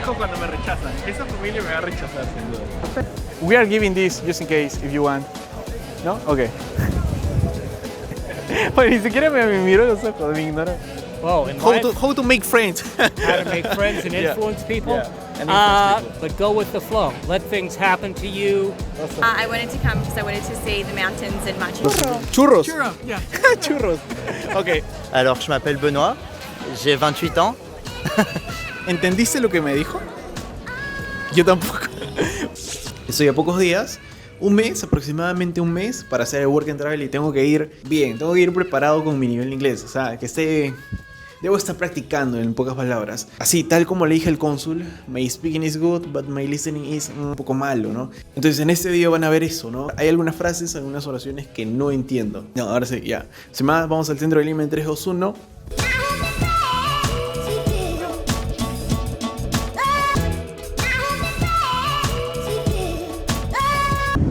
enojo cuando me rechazan. Esa familia me va a rechazar, sin duda. We are giving this just in case if you want. ¿No? Ok. Oye, ni siquiera me miró los ojos, me ignoró. Well, in How to make friends. how to make friends and Yeah. influence people. Yeah, and influence people. But go with the flow. Let things happen to you. I wanted to come because I wanted to see the mountains in Machu Picchu. Churros. Churro, yeah. Churros. Ok. Alors, je m'appelle Benoît, j'ai 28 ans. ¿Entendiste lo que me dijo? Yo tampoco. Estoy a pocos días, un mes, aproximadamente un mes, para hacer el Work and Travel y tengo que ir bien, tengo que ir preparado con mi nivel de inglés, o sea, que esté... Debo estar practicando, en pocas palabras. Así, tal como le dije al cónsul, my speaking is good, but my listening is un poco malo, ¿no? Entonces en este video van a ver eso, ¿no? Hay algunas frases, algunas oraciones que no entiendo. No, ahora sí, ya. Sin más, vamos al centro de Lima en 3, 2, 1.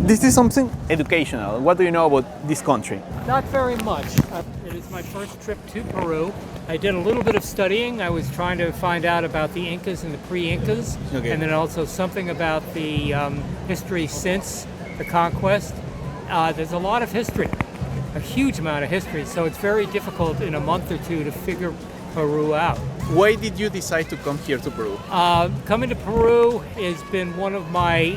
This is something educational. What do you know about this country? Not very much. It is my first trip to Peru. I did a little bit of studying. I was trying to find out about the Incas and the pre-Incas, Okay. and then also something about the history since the conquest. There's a lot of history, a huge amount of history, so it's very difficult in a month or two to figure Peru out. Why did you decide to come here to Peru? Coming to Peru has been one of my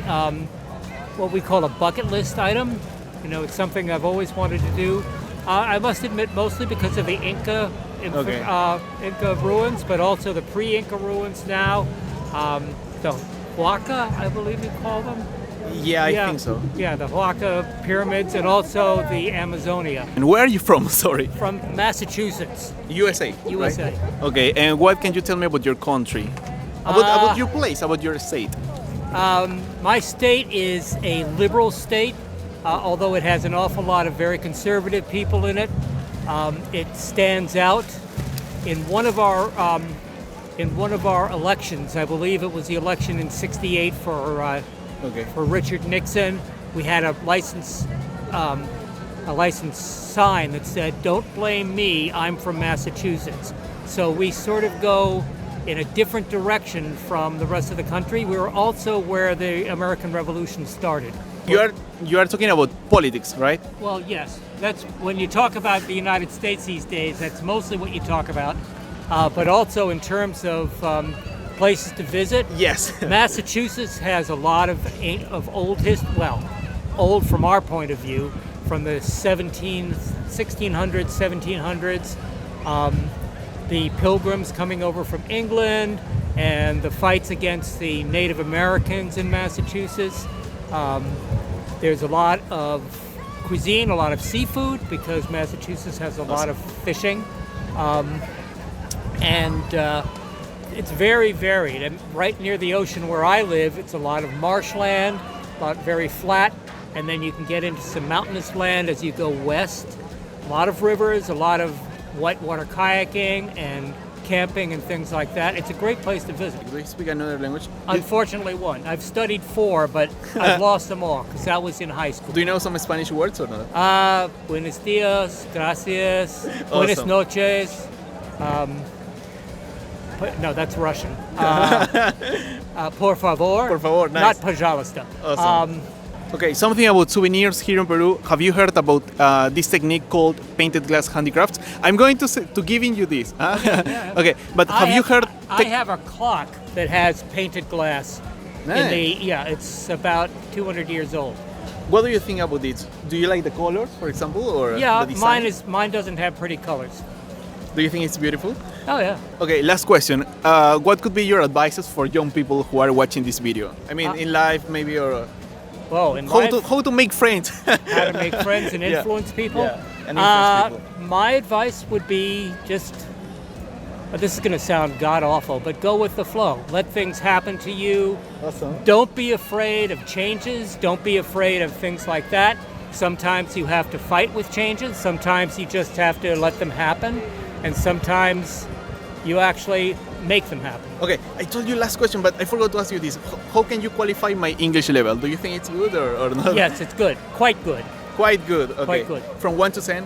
what we call a bucket list item. You know, it's something I've always wanted to do. I must admit, mostly because of the Inca ruins, but also the pre-Inca ruins now. The Huaca, I believe you call them. Yeah, I think so. Yeah, the Huaca pyramids, and also the Amazonia. And where are you from? Sorry. From Massachusetts, USA. USA. Right? Okay, and what can you tell me about your country? About your place, about your state? My state is a liberal state, although it has an awful lot of very conservative people in it. It stands out in one of our elections. I believe it was the election in '68 for Richard Nixon. We had a license sign that said, "Don't blame me. I'm from Massachusetts." So we sort of go in a different direction from the rest of the country. We were also where the American Revolution started. You are talking about politics, right? Well, yes. That's when you talk about the United States these days. That's mostly what you talk about. But also in terms of places to visit. Yes. Massachusetts has a lot of old history. Well, old from our point of view, from the 1600s, 1700s. The Pilgrims coming over from England and the fights against the Native Americans in Massachusetts. There's a lot of cuisine, a lot of seafood, because Massachusetts has a lot of fishing. It's very varied. And right near the ocean where I live, it's a lot of marshland, very flat, and then you can get into some mountainous land as you go west. A lot of rivers, a lot of whitewater kayaking and camping and things like that. It's a great place to visit. Do you speak another language? Unfortunately, one. I've studied 4, but I've lost them all because that was in high school. Do you know some Spanish words or not? Buenos dias, gracias, buenas Awesome. noches. No, that's Russian. Por favor. Por favor, nice. Not pожалуйста. Awesome. Okay, something about souvenirs here in Peru. Have you heard about this technique called painted glass handicrafts? I'm going to giving you this. Okay, but have you heard? I have a clock that has painted glass. Nice. It's about 200 years old. What do you think about it? Do you like the colors, for example, or Yeah, the design? mine doesn't have pretty colors. Do you think it's beautiful? Oh yeah. Okay, last question. What could be your advices for young people who are watching this video? I mean, in life maybe, or Well, in how to make friends? how to make friends and Yeah. influence people. Yeah, and influence people. My advice would be just, this is going to sound god awful, but go with the flow. Let things happen to you. Awesome. Don't be afraid of changes. Don't be afraid of things like that. Sometimes you have to fight with changes. Sometimes you just have to let them happen. And sometimes you actually make them happen. Okay, I told you last question, but I forgot to ask you this. How can you qualify my English level? Do you think it's good or not? Yes, it's good. Quite good. Quite good. Okay. Quite good. From 1 to 10?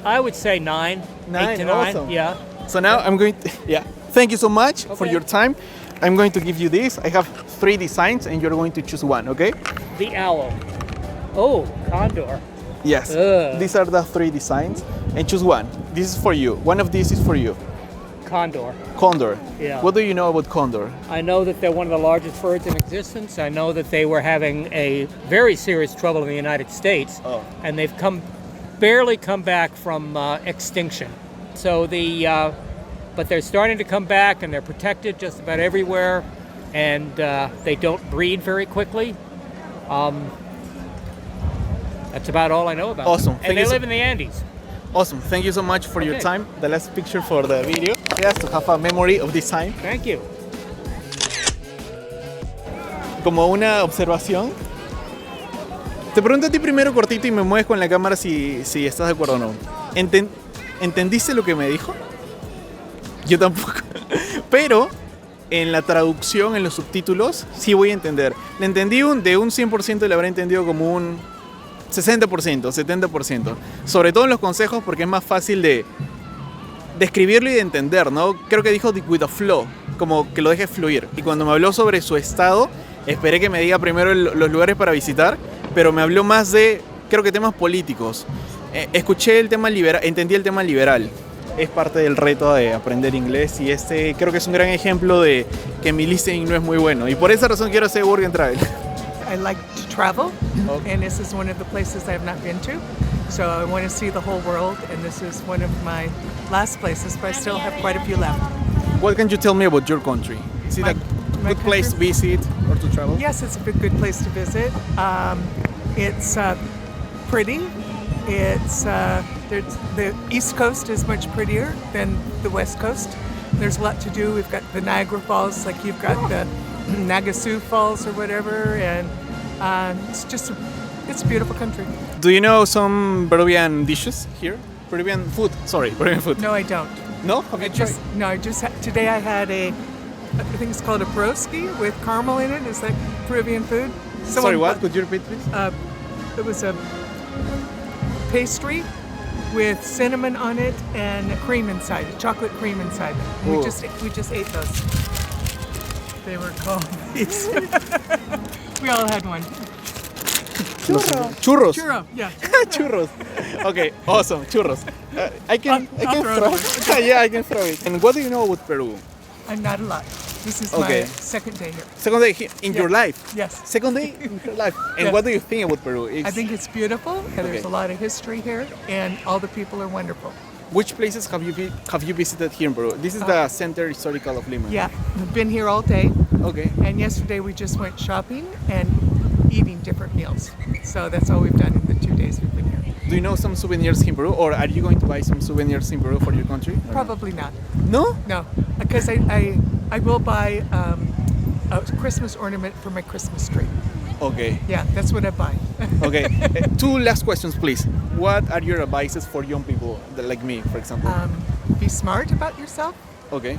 I would say 9. 8 to 9. Awesome. Yeah. So now I'm going to, yeah. Thank you so much for Okay. your time. I'm going to give you this. I have 3 designs and you're going to choose one, okay? The owl. Oh, condor. Yes. Ugh. These are the 3 designs and choose one. This is for you. One of these is for you. Condor. Condor. Yeah. What do you know about condor? I know that they're one of the largest birds in existence. I know that they were having a very serious trouble in the United States, and they've barely come back from extinction. So but they're starting to come back, and they're protected just about everywhere, and they don't breed very quickly. That's about all I know about Awesome. them. And they live in the Andes. Awesome. Thank you so much for your Okay. time. The last picture for the video. Yes, to have a memory of this time. Thank you. Como una observación. Te pregunto a ti primero cortito y me mueves con la cámara si estás de acuerdo o no. ¿Entendiste lo que me dijo? Yo tampoco. Pero en la traducción, en los subtítulos, sí voy a entender. Le entendí de un 100% le habré entendido como un 60%, 70%. Sobre todo en los consejos porque es más fácil de escribirlo y de entender, ¿no? Creo que dijo with a flow, como que lo deje fluir. Y cuando me habló sobre su estado, esperé que me diga primero los lugares para visitar, pero me habló más de, creo que temas políticos. Escuché el tema liberal, entendí el tema liberal. Es parte del reto de aprender inglés y este creo que es un gran ejemplo de que mi listening no es muy bueno. Y por esa razón quiero hacer Work and Travel. I like to travel, and this is one of the places I have not been to. So I want to see the whole world, and this is one of my last places, but I still have quite a few left. What can you tell me about your country? Is it My a good place to visit or to travel? Yes, it's a good place to visit. It's pretty. It's the East Coast is much prettier than the West Coast. There's a lot to do. We've got the Niagara Falls, like you've got the Nagasu Falls or whatever, and it's a beautiful country. Do you know some Peruvian dishes here? Peruvian food. No, I don't. No? Have you tried? Today I had I think it's called a broski with caramel in it. Is that Peruvian food? Sorry, what? Could you repeat, please? It was a pastry with cinnamon on it and cream inside, chocolate cream inside. We just ate those. They were called these. We all had one. Churros. Churro, yeah. Churros. Okay, awesome. Churros. I can I'll throw throw it. Yeah, I can throw it. And what do you know about Peru? I'm not a lot. This is Okay. my second day here. Second day here in your life. Yes. Second day in your life. And Yes. what do you think about Peru? I think it's beautiful, and there's a lot of history here, and all the people are wonderful. Which places have you visited here in Peru? This is the Center Historical of Lima. Yeah, we've been here all day, Okay. and yesterday we just went shopping and eating different meals. So that's all we've done in the 2 days we've been here. Do you know some souvenirs in Peru, or are you going to buy some souvenirs in Peru for your country? or no? Probably not. No? No, because I will buy a Christmas ornament for my Christmas tree. Okay. Yeah, that's what I buy. Okay. 2 last questions, please. What are your advices for young people like me, for example? Be smart about yourself. Okay.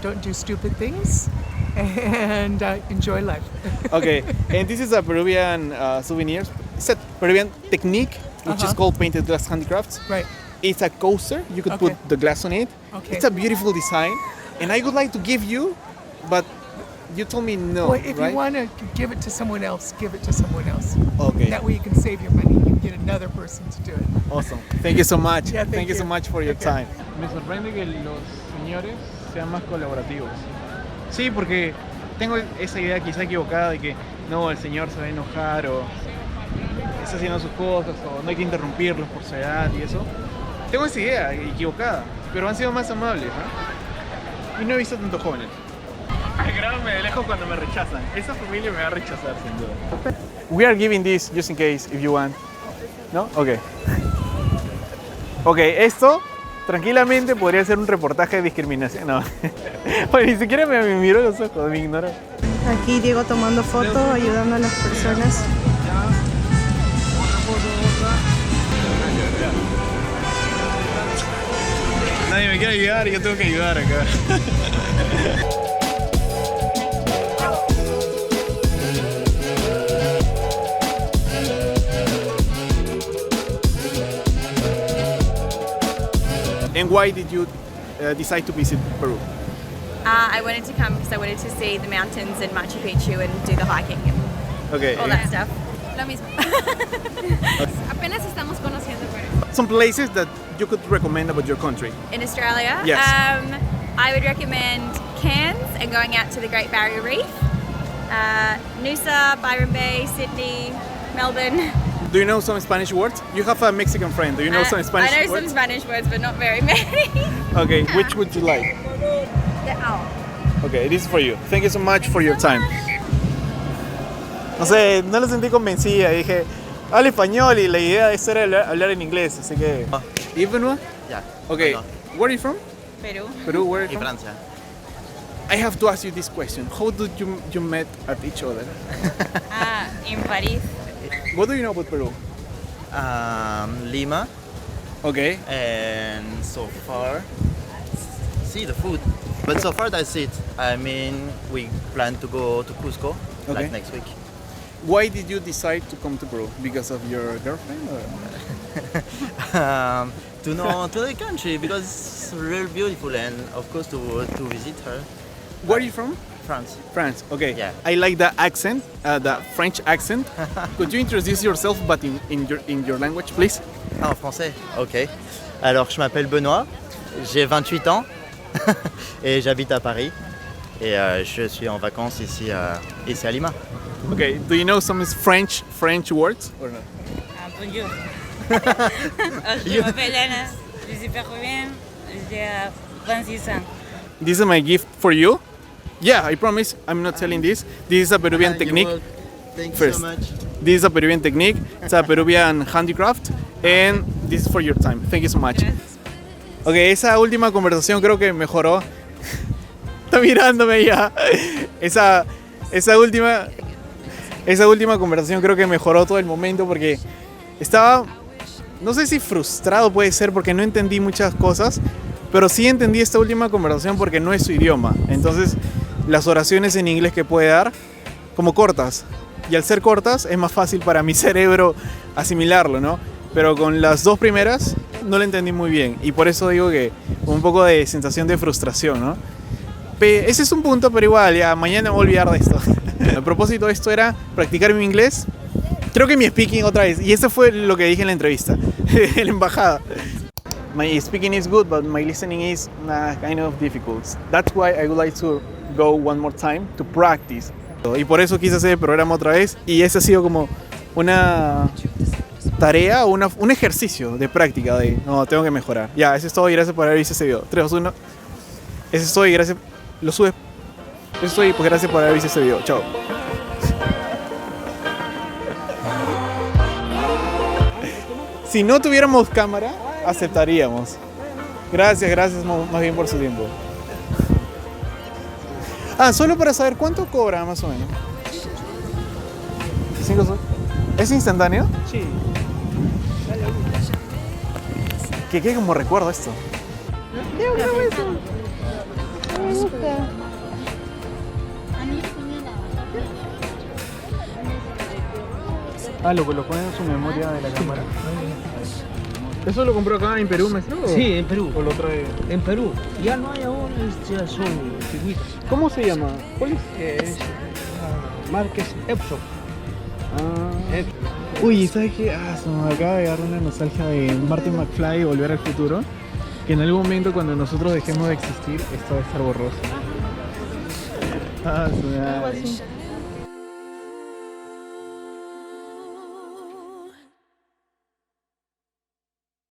Don't do stupid things, and enjoy life. Okay. And this is a Peruvian souvenirs. It's a Peruvian technique, which is called painted glass handicrafts. Right. It's a coaster. You could Okay. put the glass on it. Okay. It's a beautiful design, and I would like to give you, but you told me no, Well, if right? you want to give it to someone else, give it to someone else. Okay. That way you can save your money and get another person to do it. Awesome. Thank you so much. Yeah, thank you so you. much for your Okay. time. Me sorprende que los señores sean más colaborativos. Sí, porque tengo esa idea quizá equivocada de que no, el señor se va a enojar o está haciendo sus cosas o no hay que interrumpirlos por su edad y eso. Tengo esa idea equivocada, pero han sido más amables, ¿no? Y no he visto tantos jóvenes. Grábame de lejos cuando me rechazan. Esa familia me va a rechazar sin duda. We are giving this just in case if you want. ¿No? Okay. Okay, esto tranquilamente podría ser un reportaje de discriminación. No. Bueno, ni siquiera me miró los ojos, me ignoró. Aquí Diego tomando fotos, ayudando a las personas. Nadie me quiere ayudar y yo tengo que ayudar acá. And why did you decide to visit Peru? I wanted to come because I wanted to see the mountains in Machu Picchu and do the hiking and Okay. all that stuff. Lo mismo. Apenas estamos conociendo Perú. Some places that you could recommend about your country. In Australia, Yes. I would recommend Cairns and going out to the Great Barrier Reef. Noosa, Byron Bay, Sydney, Melbourne. Do you know some Spanish words? You have a Mexican friend. Do you know some Spanish I know words? some Spanish words, but not very many. Okay, which would you like? The owl. Okay, this is for you. Thank you so much for your time. No sé, no lo sentí convencida. Dije, habla español y la idea de eso era hablar en inglés, así que... ¿Y Benoit? Ya. Okay, Bueno, where are you from? Peru. Peru, where are y you from? Francia. I have to ask you this question. How did you met at each other? In Paris. What do you know about Peru? Lima, Okay. and so far, see the food. But so far that's it. I mean, we plan to go to Cusco Okay. like next week. Why did you decide to come to Peru? Because of your girlfriend? Or? To know the country because it's really beautiful, and of course to visit her. Where are you from? France. France. Okay. Yeah. I like the accent, the French accent. Could you introduce yourself, but in your language, please? Ah, en français. Ok. Alors, je m'appelle Benoît, j'ai 28 ans et j'habite à Paris. Et je suis en vacances ici à Lima. Okay. Do you know some French words or not? Bonjour. Je m'appelle Anna, je suis peruvienne, j'ai 26 ans. This is my gift for you. Yeah, I promise. I'm not selling this. This is a Peruvian technique. Thank you First. so much. This is a Peruvian technique. It's a Peruvian handicraft. And this is for your time. Thank you so much. Okay, esa última conversación creo que mejoró. Está mirándome ya. Esa última conversación creo que mejoró todo el momento porque estaba, no sé si frustrado puede ser porque no entendí muchas cosas, pero sí entendí esta última conversación porque no es su idioma. Entonces, las oraciones en inglés que puede dar, como cortas. Y al ser cortas, es más fácil para mi cerebro asimilarlo, ¿no? Pero con las dos primeras, no lo entendí muy bien. Y por eso digo que un poco de sensación de frustración, ¿no? Ese es un punto, pero igual, ya mañana me voy a olvidar de esto. A propósito de esto era practicar mi inglés. Creo que mi speaking otra vez. Y eso fue lo que dije en la entrevista, en la embajada. My speaking is good, but my listening is kind of difficult. That's why I would like to go one more time to practice. Y por eso quise hacer el programa otra vez. Y ese ha sido como una tarea, un ejercicio de práctica de, no, tengo que mejorar. Ya, eso es todo y gracias por haber visto ese video. 3, 2, 1. Eso es todo y gracias. Lo subes. Eso es todo y pues gracias por haber visto ese video. Chao. Si no tuviéramos cámara, aceptaríamos. Gracias más bien por su tiempo. Solo para saber cuánto cobra más o menos. 5 soles. ¿Es instantáneo? Sí. Que quede como recuerdo esto. Me gusta. Lo ponen en su memoria de la cámara. ¿Eso lo compró acá en Perú, maestro? Sí, en Perú. ¿O lo trae? En Perú. Ya no hay ahora, ya son figuritas. ¿Cómo se llama? ¿Cuál es? Es marcas Epson. Uy, ¿sabes qué? Se me acaba de dar una nostalgia de Marty McFly y Volver al Futuro. Que en algún momento cuando nosotros dejemos de existir, esto va a estar borroso. Algo así.